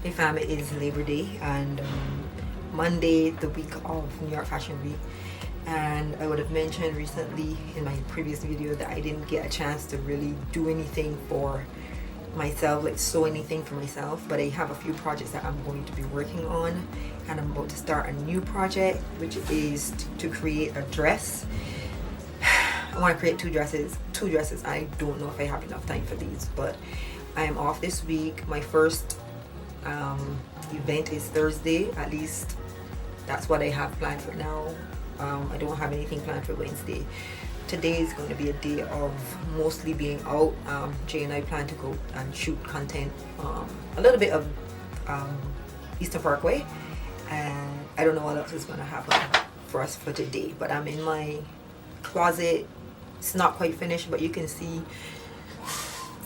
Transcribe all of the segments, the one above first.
Hey fam, it is Labor Day and Monday, the week of New York Fashion Week. And I would have mentioned recently in my previous video that I didn't get a chance to really do anything for myself, like sew anything for myself, but I have a few projects that I'm going to be working on, and I'm about to start a new project, which is to create a dress. I want to create two dresses. I don't know if I have enough time for these, but I am off this week. My first event is Thursday, at least that's what I have planned for now. I don't have anything planned for Wednesday. Today is going to be a day of mostly being out. Jay and I plan to go and shoot content, a little bit of Eastern Parkway, and I don't know what else is going to happen for us for today, but I'm in my closet. It's not quite finished, but you can see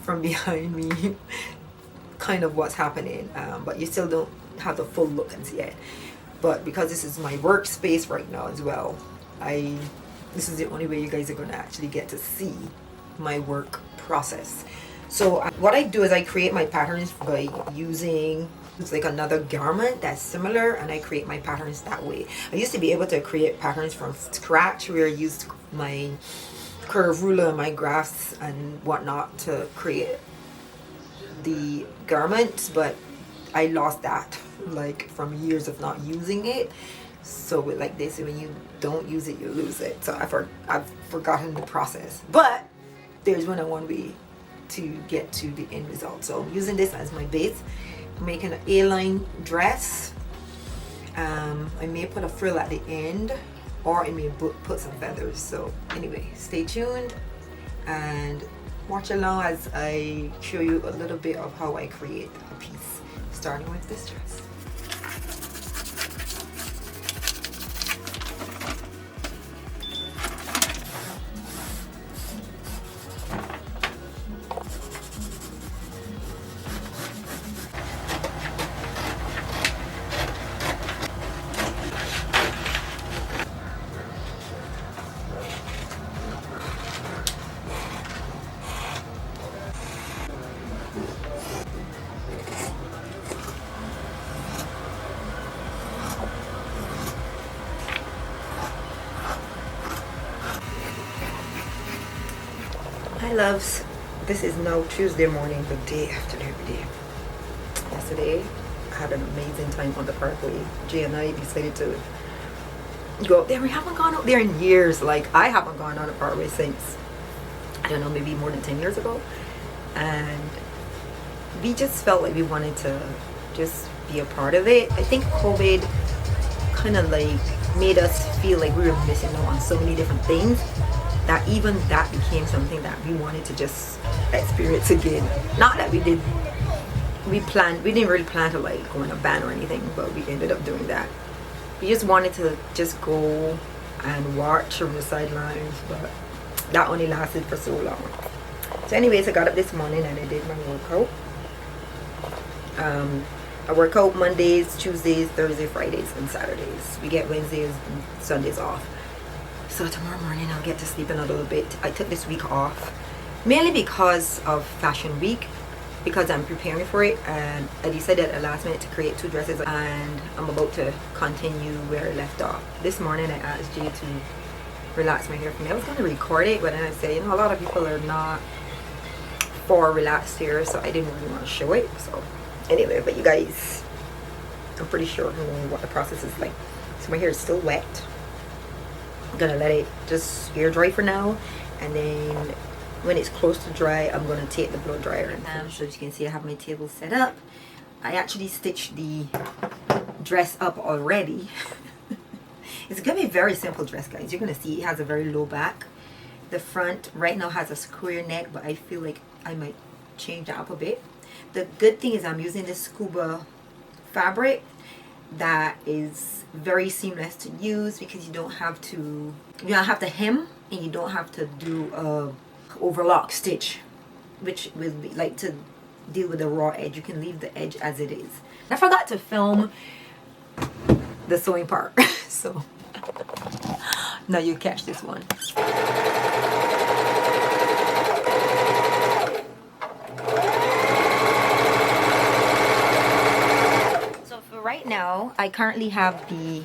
from behind me kind of what's happening, but you still don't have the full look as yet. But because this is my workspace right now as well, this is the only way you guys are going to actually get to see my work process. So what I do is I create my patterns by using, it's like another garment that's similar, and I create my patterns that way. I used to be able to create patterns from scratch, where I used my curve ruler and my graphs and whatnot to create the garments, but I lost that like from years of not using it. So with like this, when you don't use it, you lose it. So I've forgotten the process, but there's one I want to be to get to the end result. So I'm using this as my base. I'm making an A-line dress. I may put a frill at the end, or I may put some feathers. So anyway, stay tuned and watch along as I show you a little bit of how I create a piece, starting with this dress. Hi loves, this is now Tuesday morning, the day after Labor Day. Yesterday I had an amazing time on the parkway. Jay and I decided to go up there. We haven't gone up there in years. Like, I haven't gone on the parkway since, I don't know, maybe more than 10 years ago. And we just felt like we wanted to just be a part of it. I think COVID kind of like made us feel like we were missing out on so many different things, that even that became something that we wanted to just experience again. Not that we didn't really plan to like go in a band or anything, but we ended up doing that. We just wanted to just go and watch from the sidelines, but that only lasted for so long. So anyways, I got up this morning and I did my workout. I work out Mondays, Tuesdays, Thursdays, Fridays, and Saturdays. We get Wednesdays and Sundays off. So tomorrow morning I'll get to sleep in a little bit. I took this week off mainly because of Fashion Week, because I'm preparing for it, and I decided at the last minute to create two dresses, and I'm about to continue where I left off. This morning I asked Jay to relax my hair for me. I was going to record it, but then I said, you know, a lot of people are not for relaxed hair, so I didn't really want to show it. So anyway, but you guys, I'm pretty sure you know what the process is like. So my hair is still wet. I'm gonna let it just air dry for now, and then when it's close to dry, I'm gonna take the blow dryer and so as you can see, I have my table set up. I actually stitched the dress up already. It's gonna be a very simple dress, guys. You're gonna see it has a very low back. The front right now has a square neck, but I feel like I might change that up a bit. The good thing is I'm using this scuba fabric that is very seamless to use, because you don't have to hem, and you don't have to do a overlock stitch, which will be like to deal with the raw edge. You can leave the edge as it is. I forgot to film the sewing part, so now you catch this one. now I currently have the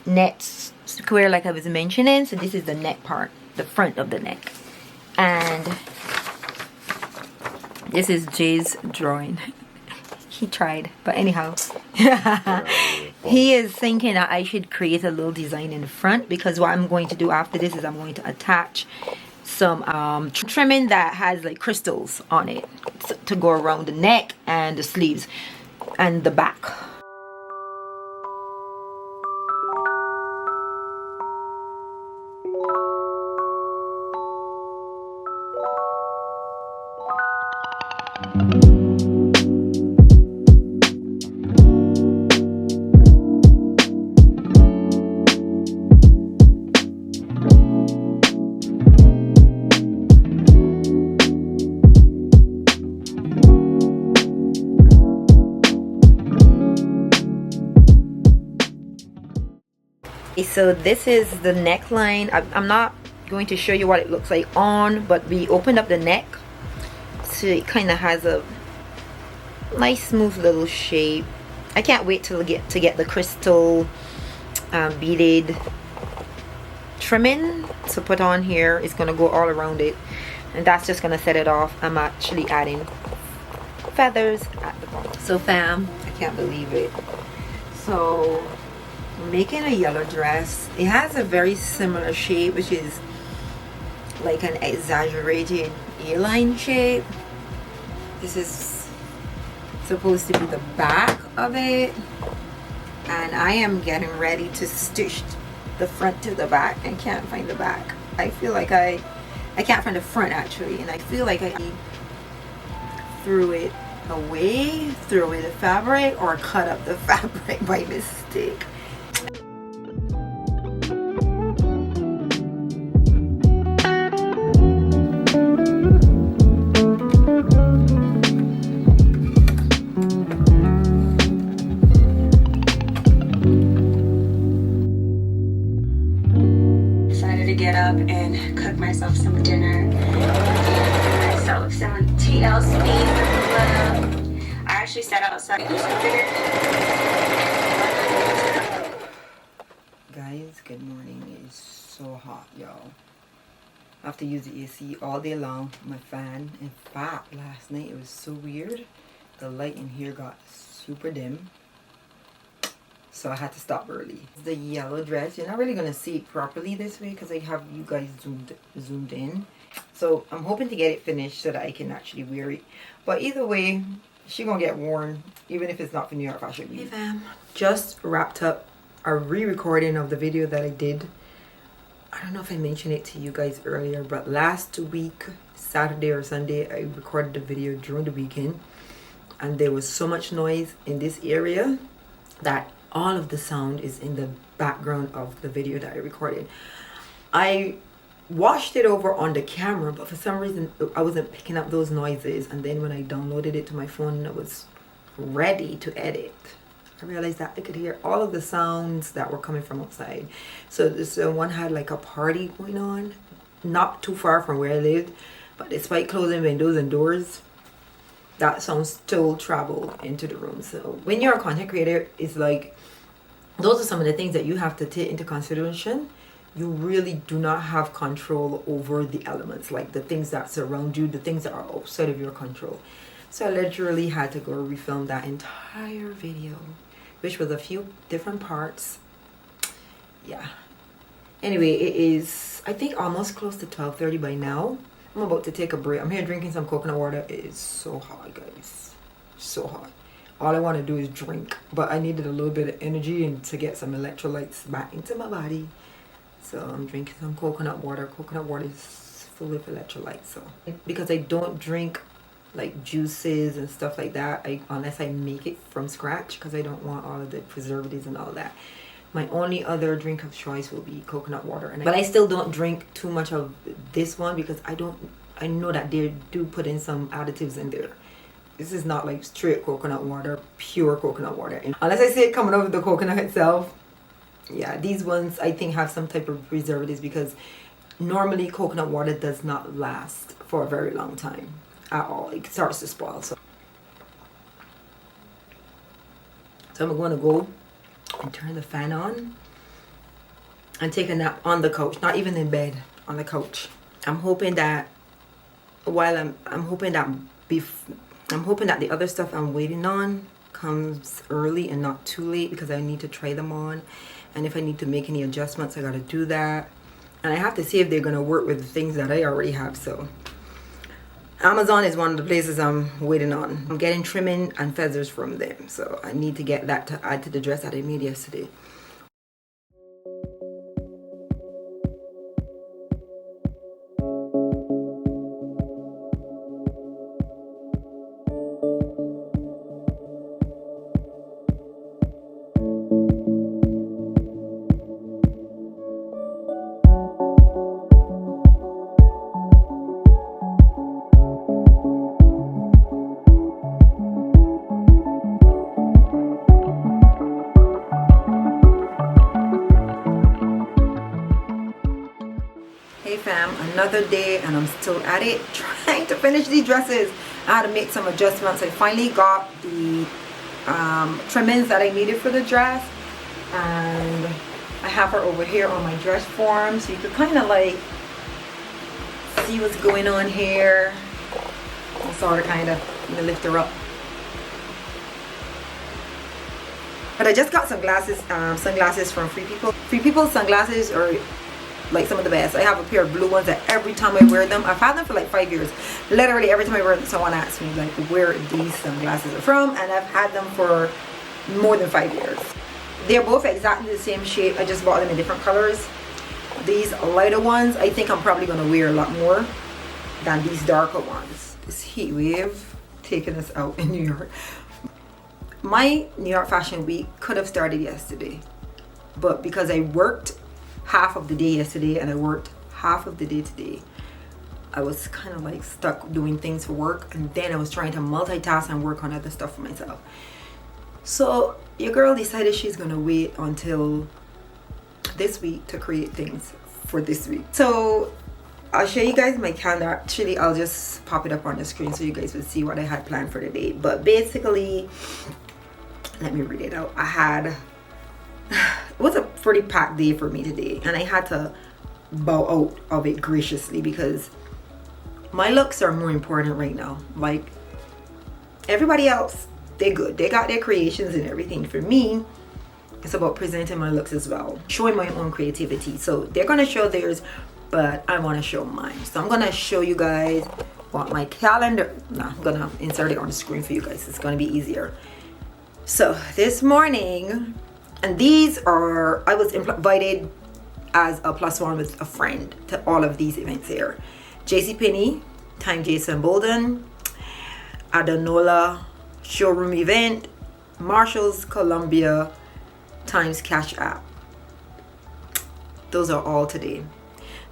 neck square like I was mentioning. So this is the neck part, the front of the neck, and this is Jay's drawing. He tried, but anyhow. He is thinking that I should create a little design in the front, because what I'm going to do after this is I'm going to attach some trimming that has like crystals on it to go around the neck and the sleeves and the back. So this is the neckline. I'm not going to show you what it looks like on, but we opened up the neck so it kind of has a nice smooth little shape. I can't wait to get the crystal beaded trimming to put on here. It's gonna go all around it, and that's just gonna set it off. I'm actually adding feathers at the bottom. So fam, I can't believe it. So making a yellow dress. It has a very similar shape, which is like an exaggerated A-line shape. This is supposed to be the back of it, and I am getting ready to stitch the front to the back and can't find the back. I feel like I can't find the front actually, and I feel like I threw it away, threw away the fabric, or cut up the fabric by mistake. Get up and cook myself some dinner, myself some TLC. I actually sat outside. Guys, good morning. It's so hot, y'all. I have to use the AC all day long, my fan. In fact, last night it was so weird. The light in here got super dim, so I had to stop early. The yellow dress, you're not really gonna see it properly this way because I have you guys zoomed in. So I'm hoping to get it finished so that I can actually wear it. But either way, she gonna get worn even if it's not for New York Fashion Week. Hey fam, just wrapped up a re-recording of the video that I did. I don't know if I mentioned it to you guys earlier, but last week, Saturday or Sunday, I recorded the video during the weekend, and there was so much noise in this area that all of the sound is in the background of the video that I recorded. I watched it over on the camera, but for some reason I wasn't picking up those noises, and then when I downloaded it to my phone and I was ready to edit, I realized that I could hear all of the sounds that were coming from outside. So this one had like a party going on not too far from where I lived, but despite closing windows and doors, that sound still traveled into the room. So when you're a content creator, it's like those are some of the things that you have to take into consideration. You really do not have control over the elements, like the things that surround you, the things that are outside of your control. So I literally had to go refilm that entire video, which was a few different parts. Yeah. Anyway, it is, I think, almost close to 12:30 by now. I'm about to take a break. I'm here drinking some coconut water. It is so hot, guys. So hot. All I want to do is drink, but I needed a little bit of energy and to get some electrolytes back into my body. So I'm drinking some coconut water. Coconut water is full of electrolytes. So because I don't drink like juices and stuff like that, unless I make it from scratch, because I don't want all of the preservatives and all that. My only other drink of choice will be coconut water, but I still don't drink too much of this one because I know that they do put in some additives in there. This is not like straight coconut water, pure coconut water. And unless I see it coming out of the coconut itself. Yeah, these ones I think have some type of preservatives, because normally coconut water does not last for a very long time at all. It starts to spoil. So I'm going to go and turn the fan on and take a nap on the couch, not even in bed, on the couch. I'm hoping that while I'm hoping that the other stuff I'm waiting on comes early and not too late, because I need to try them on, and if I need to make any adjustments, I gotta do that. And I have to see if they're gonna work with the things that I already have. So Amazon is one of the places I'm waiting on. I'm getting trimming and feathers from them, so I need to get that to add to the dress that I made yesterday. Hey fam, another day and I'm still at it, trying to finish these dresses. I had to make some adjustments. I finally got the trimmings that I needed for the dress, and I have her over here on my dress form, so you could kind of like see what's going on here. I'll sort of kind of lift her up. But I just got some sunglasses from Free People. Free People sunglasses are like some of the best. I have a pair of blue ones that every time I wear them, I've had them for like 5 years. Literally every time I wear them, someone asks me like where these sunglasses are from, and I've had them for more than 5 years. They're both exactly the same shape. I just bought them in different colors. These lighter ones, I think I'm probably going to wear a lot more than these darker ones. This heat wave taking us out in New York. My New York Fashion Week could have started yesterday, but because I worked half of the day yesterday and I worked half of the day today, I was kind of like stuck doing things for work, and then I was trying to multitask and work on other stuff for myself. So your girl decided she's gonna wait until this week to create things for this week. So I'll show you guys my calendar. Actually, I'll just pop it up on the screen so you guys will see what I had planned for the day. But basically, let me read it out. It was a pretty packed day for me today, and I had to bow out of it graciously because my looks are more important right now. Like everybody else, they're good, they got their creations and everything. For me, it's about presenting my looks as well, showing my own creativity. So they're gonna show theirs, but I want to show mine. So I'm gonna show you guys what my calendar, I'm gonna insert it on the screen for you guys. It's gonna be easier. So this morning, and these are, I was invited as a +1 with a friend to all of these events here. JCPenney, Time Jason Bolden, Adanola Showroom Event, Marshall's Columbia, Times Cash App. Those are all today.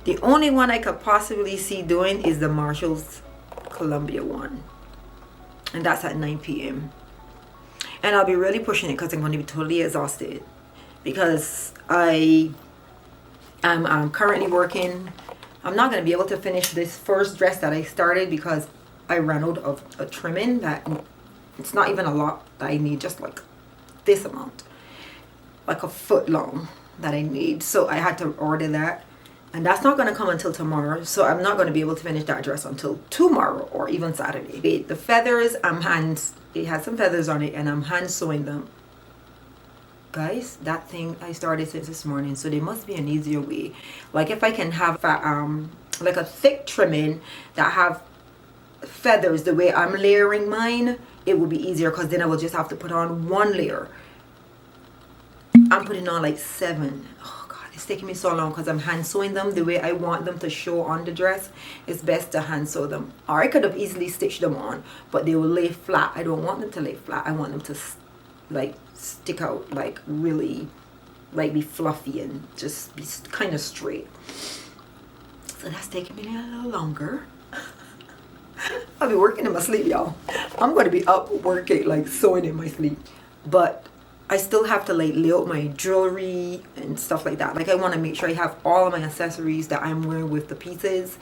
The only one I could possibly see doing is the Marshall's Columbia one. And that's at 9 p.m. And I'll be really pushing it because I'm going to be totally exhausted, because I am currently working. I'm not going to be able to finish this first dress that I started because I ran out of a trimming that it's not even a lot that I need, just like this amount, like a foot long that I need. So I had to order that, and that's not going to come until tomorrow. So I'm not going to be able to finish that dress until tomorrow or even Saturday. The feathers, it has some feathers on it, and I'm hand sewing them. Guys, that thing I started since this morning, so there must be an easier way. Like if I can have like a thick trimming that have feathers the way I'm layering mine, it would be easier, because then I will just have to put on one layer. I'm putting on like 7. Oh god, it's taking me so long because I'm hand sewing them the way I want them to show on the dress. It's best to hand sew them, or I could have easily stitched them on, but they will lay flat. I don't want them to lay flat. I want them to like stick out, like really, like be fluffy and just be kind of straight. So that's taking me a little longer. I'll be working in my sleep, y'all. I'm going to be up working, like sewing in my sleep. But I still have to like lay out my jewelry and stuff like that. Like I want to make sure I have all of my accessories that I'm wearing with the pieces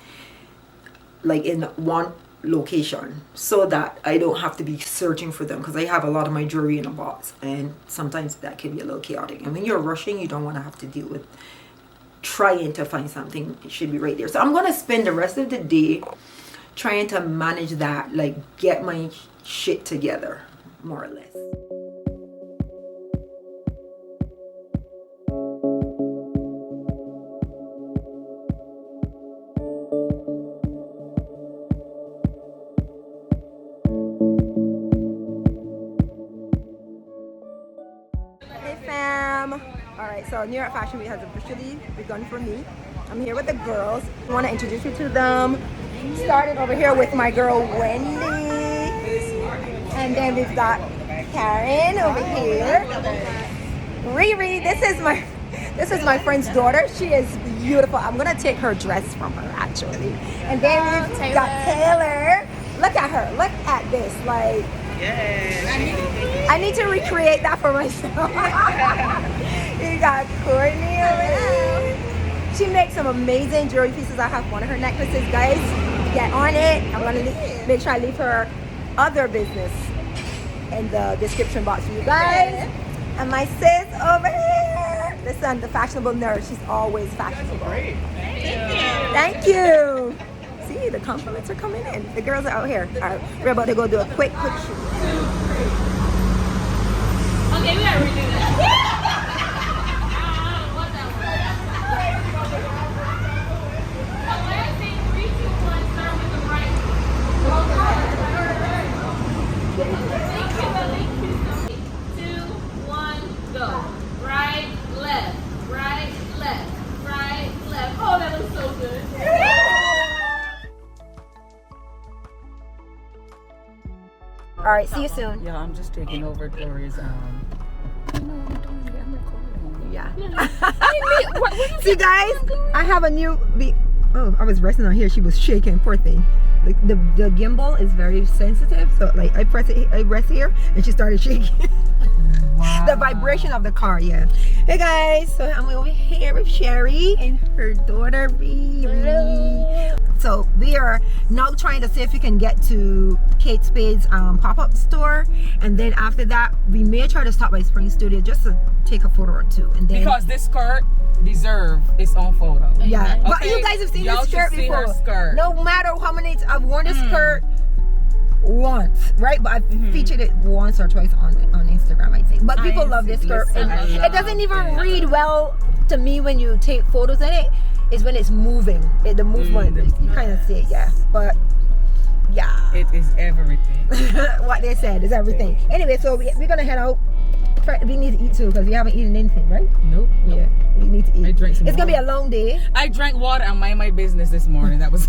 like in one location so that I don't have to be searching for them, because I have a lot of my jewelry in a box and sometimes that can be a little chaotic, and when you're rushing you don't want to have to deal with trying to find something. It should be right there. So I'm gonna spend the rest of the day trying to manage that, like get my shit together more or less. So New York Fashion Week has officially begun for me. I'm here with the girls. I want to introduce you to them. Started over here with my girl Wendy, and then we've got Karen over here. Riri, this is my friend's daughter. She is beautiful. I'm gonna take her dress from her actually. And then we've got Taylor. Look at her. Look at this. Like, I need to recreate that for myself. You got Courtney over here. She makes some amazing jewelry pieces. I have one of her necklaces, guys. Get on it. I'm gonna make sure I leave her other business in the description box for you guys. And my sis over here. Listen, the fashionable nerd. She's always fashionable. Thank you. See, the compliments are coming in. The girls are out here. All right, we're about to go do a quick shoot. Okay, we gotta redo that. All right, see you soon. Yeah, I'm just taking over Gloria's yeah. See guys, I have a new oh, I was resting on here. She was shaking, poor thing. The gimbal is very sensitive, so like I rest here and she started shaking. Wow. The vibration of the car, yeah. Hey guys, so I'm over here with Sherry and her daughter Riri. So we are now trying to see if we can get to Kate Spade's pop-up store, and then after that we may try to stop by Spring Studio just to take a photo or two, and then because this skirt deserves its own photo. Yeah, okay. But you guys have seen Y'all this skirt before. Her skirt. No matter how many I've worn this skirt once, right? But I've featured it once or twice on Instagram, I think. But people love this skirt. It doesn't even read well to me when you take photos in it. It's when it's moving. The movement, you kind of see it, yeah. But yeah, it is everything. What they said is everything. Anyway, so we're gonna head out. We need to eat too because we haven't eaten anything, right? Nope. Yeah, we need to eat. I drank some It's water. Gonna be a long day. I drank water and mind my business this morning. That was.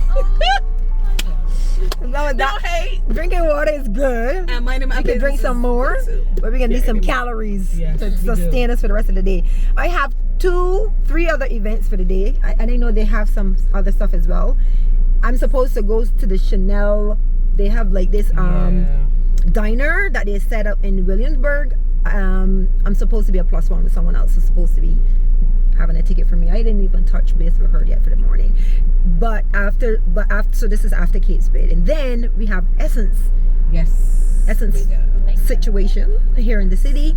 Don't hate. Drinking water is good. And minding my we can drink some more, but we're gonna need some calories to sustain us for the rest of the day. I have 3 other events for the day. I didn't know they have some other stuff as well. I'm supposed to go to the Chanel. They have like this diner that they set up in Williamsburg. I'm supposed to be a +1 with someone else who's supposed to be having a ticket for me. I didn't even touch base with her yet for the morning. But after, so this is after Kate Spade, and then we have Essence. Yes. Essence situation here in the city.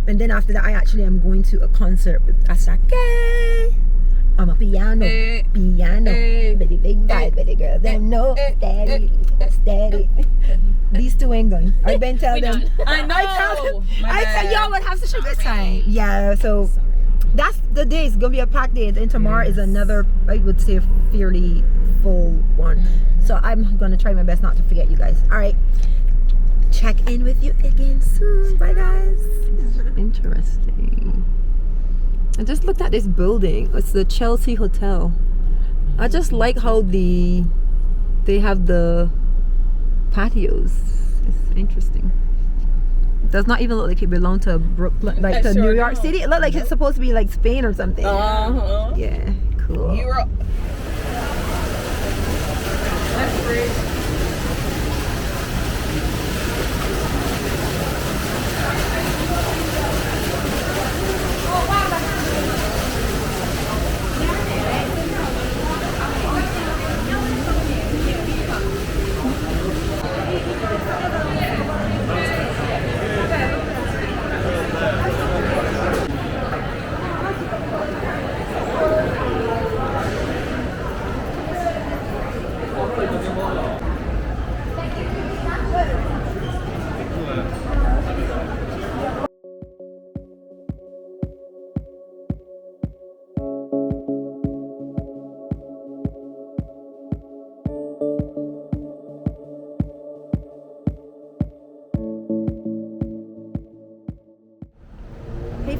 And then after that, I actually am going to a concert with Asake. I'm a piano, baby, big guy, baby girl. They know, daddy, steady. These two ain't going. I've been telling them. I know. I said y'all would have such a good time. Yeah, so that's the day. It's gonna be a packed day, and tomorrow is another, I would say, fairly full one. So I'm gonna try my best not to forget you guys. All right, check in with you again soon. Bye, guys. Interesting. I just looked at this building. It's the Chelsea Hotel. I just like how they have the patios. It's interesting. It does not even look like it belongs to Brooklyn, like to New York City. It looks like it's supposed to be like Spain or something. Yeah, cool. Europe. That's great.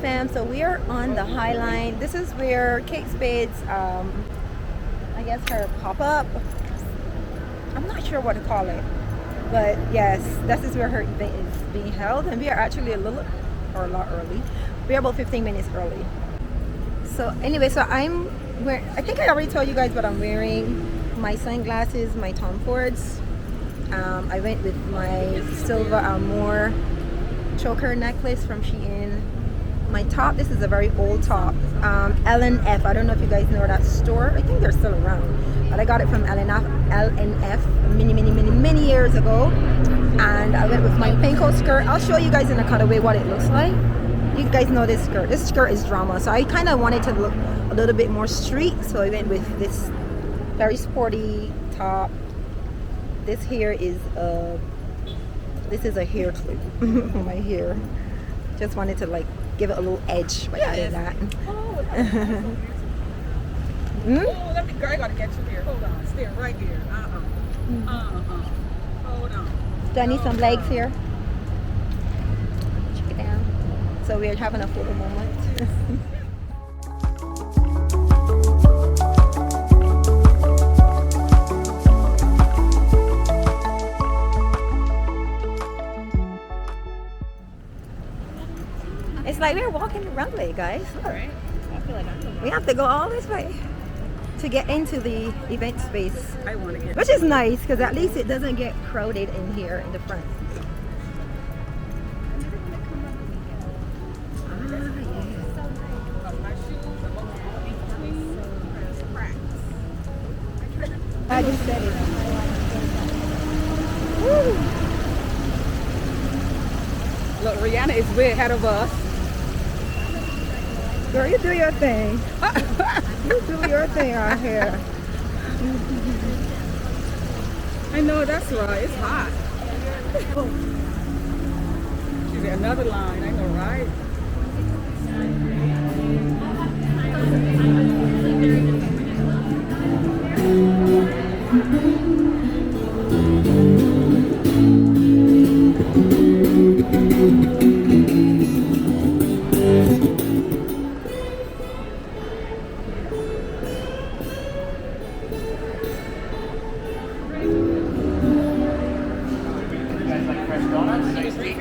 fam. So we are on the High Line. This is where Kate Spade's, I guess her pop-up. I'm not sure what to call it, but yes, this is where her event is being held, and we are actually a lot early. We are about 15 minutes early. So anyway, so I'm wearing, I think I already told you guys what I'm wearing. My sunglasses, my Tom Fords. I went with my silver Amour choker necklace from Shein. My top, this is a very old top. LNF, I don't know if you guys know that store. I think they're still around, but I got it from LNF many years ago. And I went with my pinko skirt. I'll show you guys in a cutaway what it looks like. You guys know this skirt. This skirt is drama, so I kind of wanted to look a little bit more street, so I went with this very sporty top. This here is a hair clip for my hair. Just wanted to like give it a little edge by adding that. Oh, let me, girl, I gotta get you here. Hold on, stay right here. Hold on. Do I need some legs here? Check it down. So we're having a photo moment. It's like we're walking the runway, guys. Look. All right. I feel like I'm We have to go all this way to get into the event space, I want to get. which is nice because at least it doesn't get crowded in here in the front. I just said it. Woo. Look, Rihanna is way ahead of us. Girl, you do your thing. You do your thing out here. I know, that's right. It's hot. She's at another line. I know, right?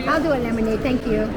I'll do a lemonade, thank you.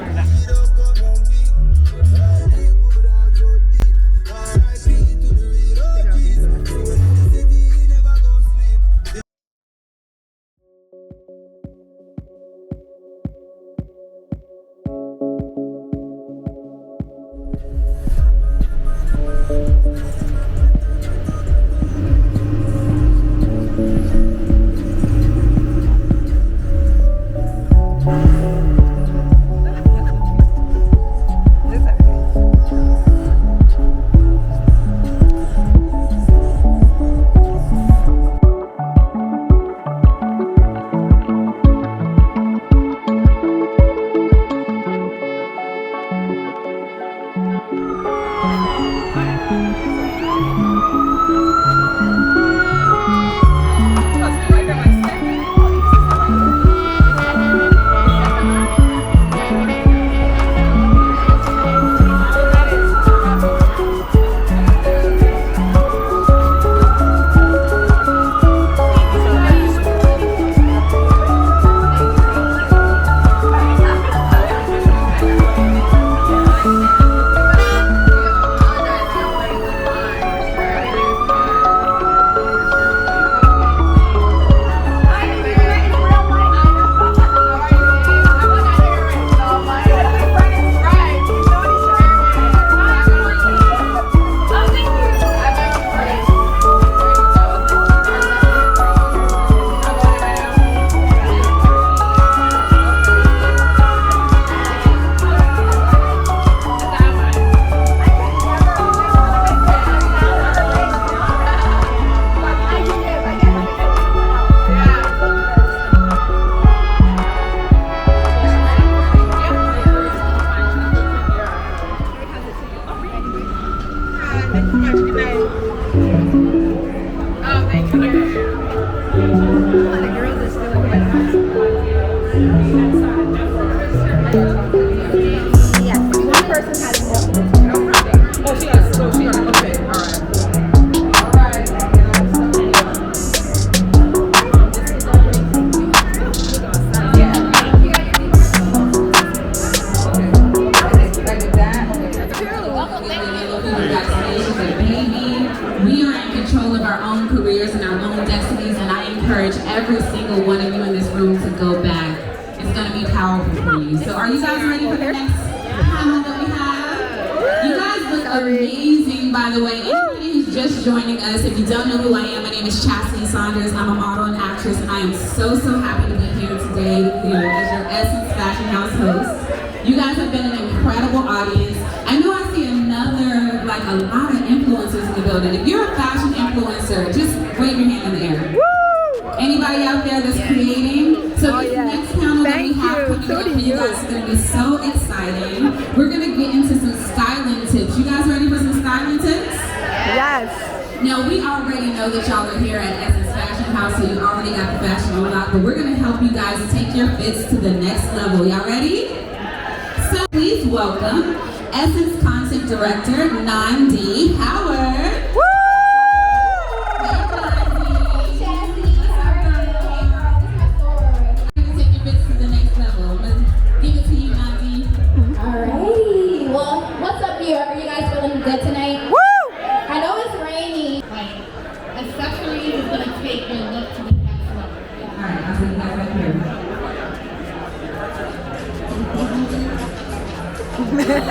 Yeah, one person has powerful for you. So are you guys ready for the next panel that we have? You guys look amazing, by the way. Anybody who's just joining us, if you don't know who I am, my name is Chastity Saunders. I'm a model and actress, and I am so happy to be here today with you as your Essence Fashion House host. You guys have been an incredible audience. I know I see another, like a lot of influencers in the building. If you're a fashion influencer, just wave your hand in the air. Anybody out there that's creating? So this next panel that we have coming up for you guys is going to be so exciting. We're going to get into some styling tips. You guys ready for some styling tips? Yes. Now, we already know that y'all are here at Essence Fashion House, so you already got the fashion on lock, but we're going to help you guys take your fits to the next level. Y'all ready? So please welcome Essence Content Director, Nandi Howard. Woo! Alrighty. Well, what's up, New York? Are you guys feeling good tonight? Woo! I know it's rainy. Like, accessories is gonna take your look to the next level. Alright, I'll see you guys right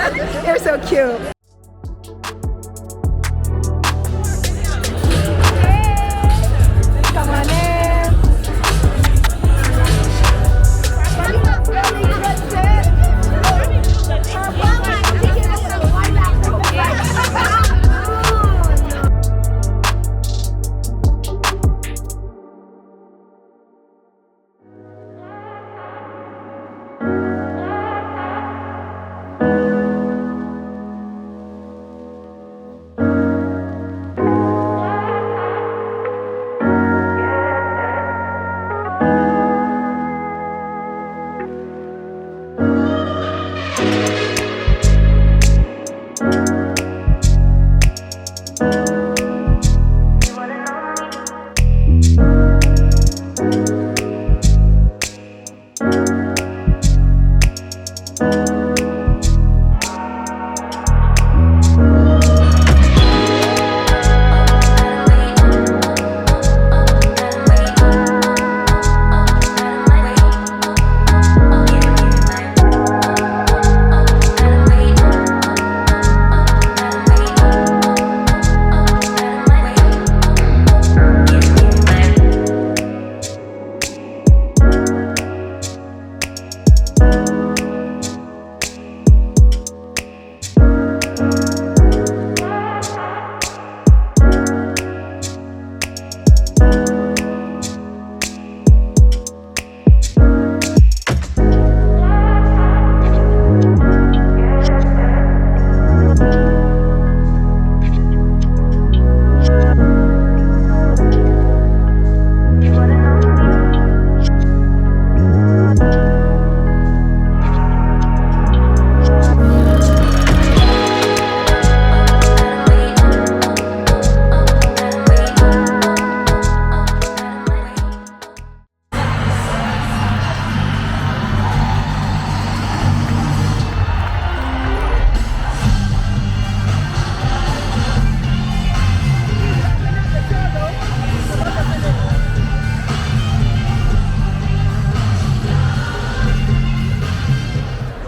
here. You're so cute. Come on in.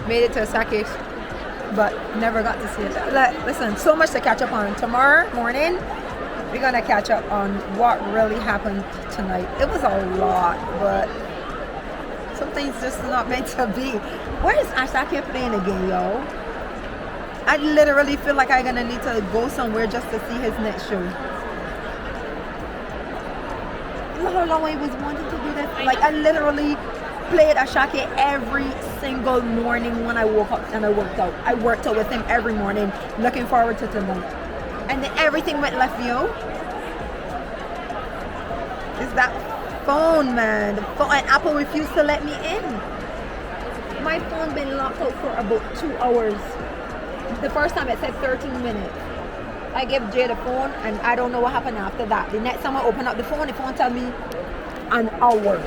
Made it to Osaka, but never got to see it. Listen, so much to catch up on. Tomorrow morning, we're gonna catch up on what really happened tonight. It was a lot, but some things just not meant to be. Where is Osaka playing again, yo? I literally feel like I'm gonna need to go somewhere just to see his next show. You know how long I was wanting to do that? Like, I literally played Ashake every single morning when I woke up and I worked out. I worked out with him every morning, looking forward to tonight. And then everything went left, yo. It's that phone, man. The phone, and Apple refused to let me in. My phone been locked out for about 2 hours. The first time it said 13 minutes. I gave Jay the phone and I don't know what happened after that. The next time I open up the phone tell me an hour.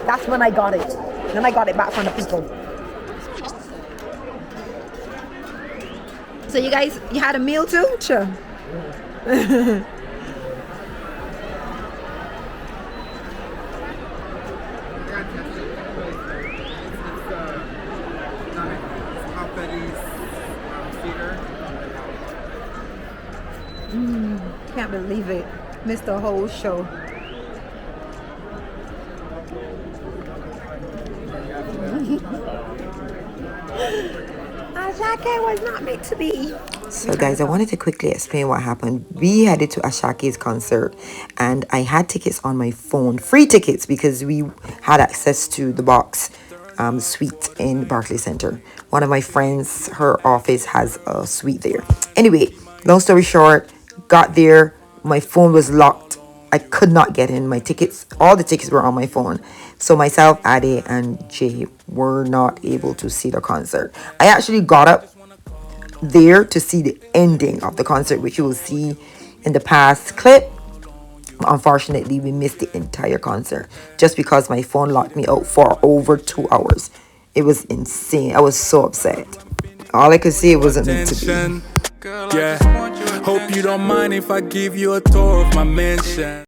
That's when I got it. Then I got it back from the people. So you guys, you had a meal too? Sure. Can't believe it. Missed the whole show. Ashake was not meant to be. So guys, I wanted to quickly explain what happened. We headed to Ashake's concert and I had tickets on my phone, free tickets, because we had access to the box suite in Barclays Center. One of my friends, her office has a suite there. Anyway, long story short, got there, my phone was locked. I could not get in. My tickets, all the tickets were on my phone. So myself, Ade, and Jay were not able to see the concert. I actually got up there to see the ending of the concert, which you will see in the past clip. Unfortunately, we missed the entire concert just because my phone locked me out for over 2 hours. It was insane. I was so upset. All I could see, it wasn't meant to be. Yeah, hope you don't mind if I give you a tour of my mansion.